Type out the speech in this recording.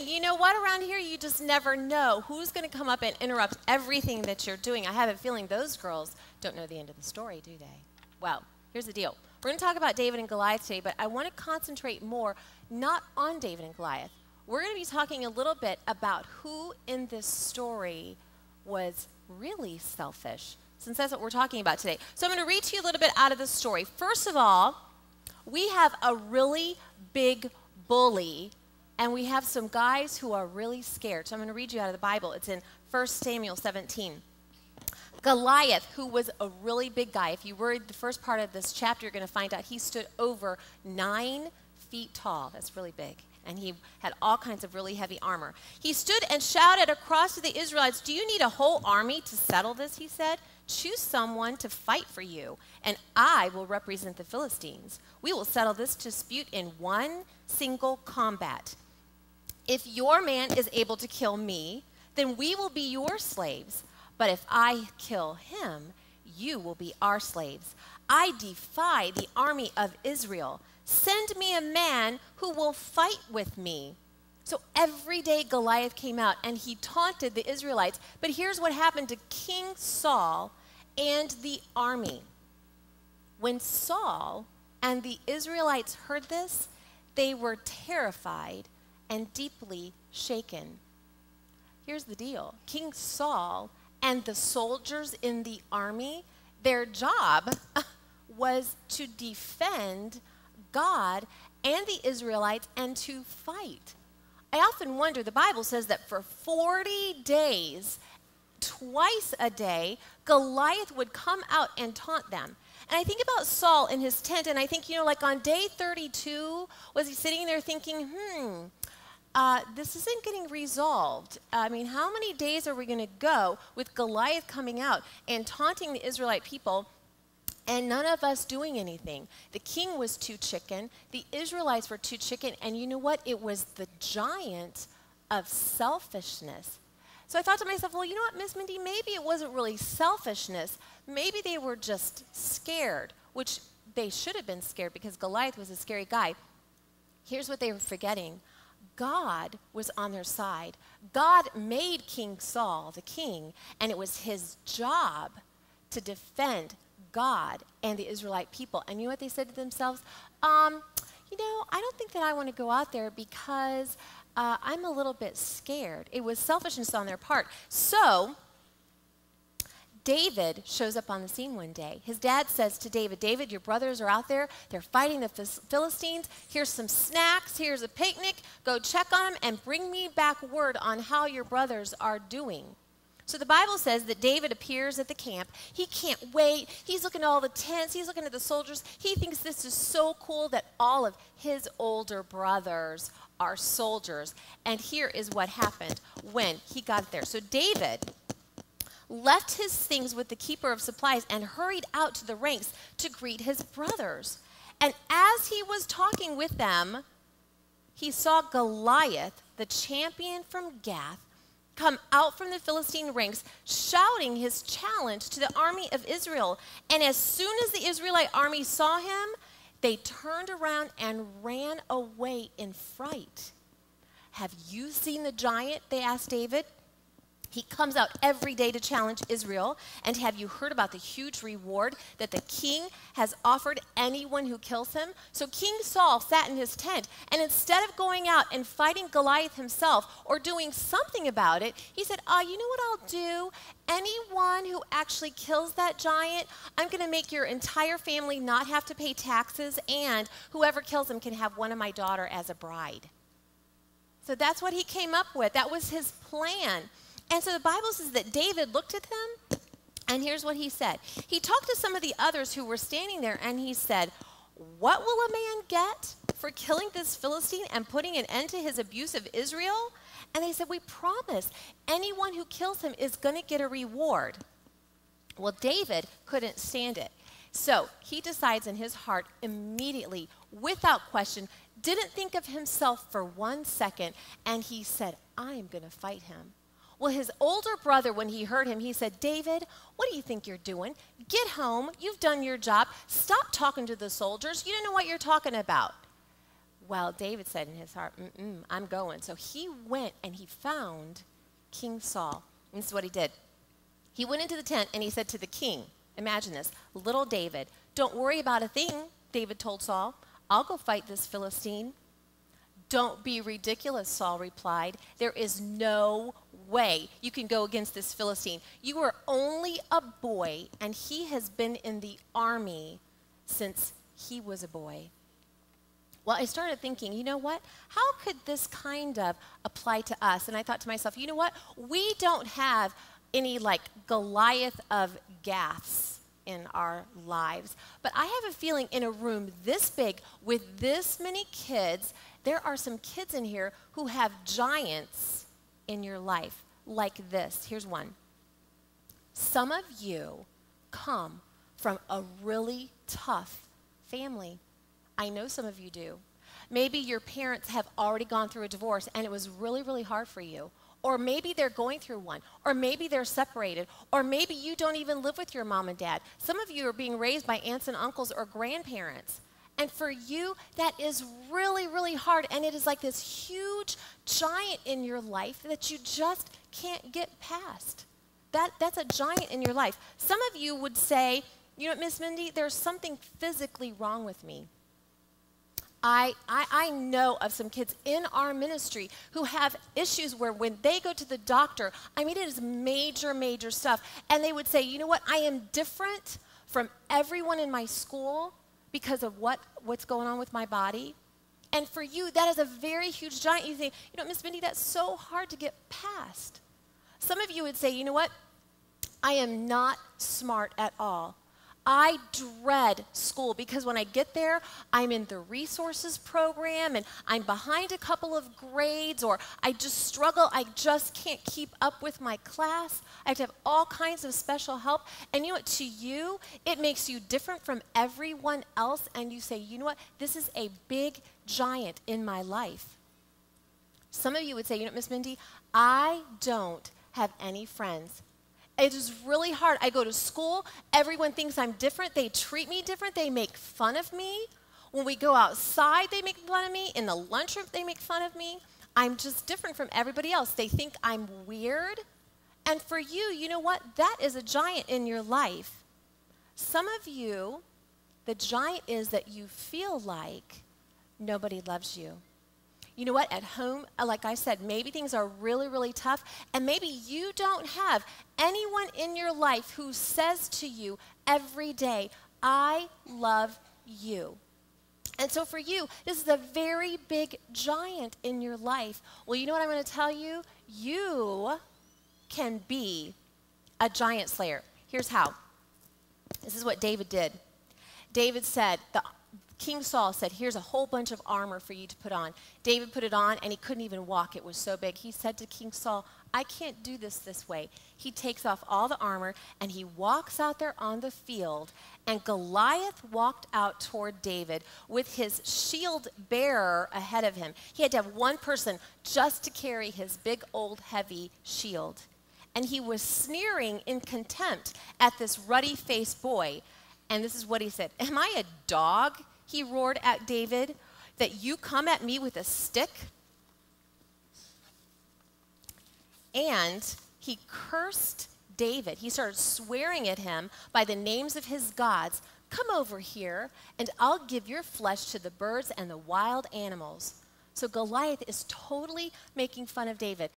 saying, you know what, around here you just never know who's going to come up and interrupt everything that you're doing. I have a feeling those girls don't know the end of the story, do they? Well, here's the deal. We're going to talk about David and Goliath today, but I want to concentrate more not on David and Goliath. We're going to be talking a little bit about who in this story was really selfish, since that's what we're talking about today. So I'm going to read to you a little bit out of the story. First of all, we have a really big bully, and we have some guys who are really scared. So I'm going to read you out of the Bible. It's in 1 Samuel 17. Goliath, who was a really big guy, if you read the first part of this chapter, you're going to find out he stood over 9 feet tall. That's really big. And he had all kinds of really heavy armor. He stood and shouted across to the Israelites, "Do you need a whole army to settle this?" he said. "Choose someone to fight for you, and I will represent the Philistines. We will settle this dispute in one single combat. If your man is able to kill me, then we will be your slaves. But if I kill him, you will be our slaves. I defy the army of Israel. Send me a man who will fight with me." So every day Goliath came out and he taunted the Israelites. But here's what happened to King Saul and the army. When Saul and the Israelites heard this, they were terrified and deeply shaken. Here's the deal. King Saul and the soldiers in the army, their job was to defend God and the Israelites and to fight. I often wonder, the Bible says that for 40 days, twice a day, Goliath would come out and taunt them. And I think about Saul in his tent, and I think, like on day 32, was he sitting there thinking, this isn't getting resolved. I mean, how many days are we going to go with Goliath coming out and taunting the Israelite people and none of us doing anything? The king was too chicken. The Israelites were too chicken. And you know what? It was the giant of selfishness. So I thought to myself, well, you know what, Miss Mindy? Maybe it wasn't really selfishness. Maybe they were just scared, which they should have been scared because Goliath was a scary guy. Here's what they were forgetting. God was on their side. God made King Saul the king, and it was his job to defend God and the Israelite people. And you know what they said to themselves? I don't think that I want to go out there because I'm a little bit scared. It was selfishness on their part. So David shows up on the scene one day. His dad says to David, "David, your brothers are out there. They're fighting the Philistines. Here's some snacks. Here's a picnic. Go check on them and bring me back word on how your brothers are doing." So the Bible says that David appears at the camp. He can't wait. He's looking at all the tents. He's looking at the soldiers. He thinks this is so cool that all of his older brothers are soldiers. And here is what happened when he got there. So David left his things with the keeper of supplies and hurried out to the ranks to greet his brothers. And as he was talking with them, he saw Goliath, the champion from Gath, come out from the Philistine ranks, shouting his challenge to the army of Israel. And as soon as the Israelite army saw him, they turned around and ran away in fright. "Have you seen the giant?" they asked David. "He comes out every day to challenge Israel. And have you heard about the huge reward that the king has offered anyone who kills him?" So King Saul sat in his tent, and instead of going out and fighting Goliath himself or doing something about it, he said, "You know what I'll do? Anyone who actually kills that giant, I'm going to make your entire family not have to pay taxes, and whoever kills him can have one of my daughter as a bride." So that's what he came up with. That was his plan. And so the Bible says that David looked at them, and here's what he said. He talked to some of the others who were standing there, and he said, "What will a man get for killing this Philistine and putting an end to his abuse of Israel?" And they said, "We promise anyone who kills him is going to get a reward." Well, David couldn't stand it. So he decides in his heart immediately, without question, didn't think of himself for 1 second, and he said, "I am going to fight him." Well, his older brother, when he heard him, he said, "David, what do you think you're doing? Get home. You've done your job. Stop talking to the soldiers. You don't know what you're talking about." Well, David said in his heart, I'm going. So he went and he found King Saul. And this is what he did. He went into the tent and he said to the king, imagine this, little David, don't worry about a thing, David told Saul. I'll go fight this Philistine. Don't be ridiculous, Saul replied. There is no way you can go against this Philistine. You are only a boy, and he has been in the army since he was a boy. Well, I started thinking, you know what? How could this kind of apply to us? And I thought to myself, you know what? We don't have any like Goliath of Gaths in our lives. But I have a feeling in a room this big with this many kids, there are some kids in here who have giants in your life like this. Here's one. Some of you come from a really tough family. I know some of you do. Maybe your parents have already gone through a divorce and it was really, really hard for you. Or maybe they're going through one. Or maybe they're separated. Or maybe you don't even live with your mom and dad. Some of you are being raised by aunts and uncles or grandparents. And for you, that is really, really hard. And it is like this huge giant in your life that you just can't get past. That's a giant in your life. Some of you would say, you know what, Miss Mindy, there's something physically wrong with me. I know of some kids in our ministry who have issues where when they go to the doctor, I mean, it is major, major stuff. And they would say, you know what, I am different from everyone in my school because of what's going on with my body. And for you, that is a very huge giant. You think, you know, Miss Mindy, that's so hard to get past. Some of you would say, you know what, I am not smart at all. I dread school because when I get there, I'm in the resources program and I'm behind a couple of grades, or I just struggle. I just can't keep up with my class. I have to have all kinds of special help. And you know what? To you, it makes you different from everyone else. And you say, you know what? This is a big giant in my life. Some of you would say, you know what, Miss Mindy? I don't have any friends. It is really hard. I go to school. Everyone thinks I'm different. They treat me different. They make fun of me. When we go outside, they make fun of me. In the lunchroom, they make fun of me. I'm just different from everybody else. They think I'm weird. And for you, you know what? That is a giant in your life. Some of you, the giant is that you feel like nobody loves you. You know what? At home, like I said, maybe things are really, really tough, and maybe you don't have anyone in your life who says to you every day, I love you. And so for you, this is a very big giant in your life. Well, you know what I'm going to tell you? You can be a giant slayer. Here's how. This is what David did. David said, King Saul said, here's a whole bunch of armor for you to put on. David put it on, and he couldn't even walk. It was so big. He said to King Saul, I can't do this way. He takes off all the armor, and he walks out there on the field, and Goliath walked out toward David with his shield bearer ahead of him. He had to have one person just to carry his big, old, heavy shield. And he was sneering in contempt at this ruddy-faced boy. And this is what he said, am I a dog? He roared at David, that you come at me with a stick? And he cursed David. He started swearing at him by the names of his gods. Come over here, and I'll give your flesh to the birds and the wild animals. So Goliath is totally making fun of David.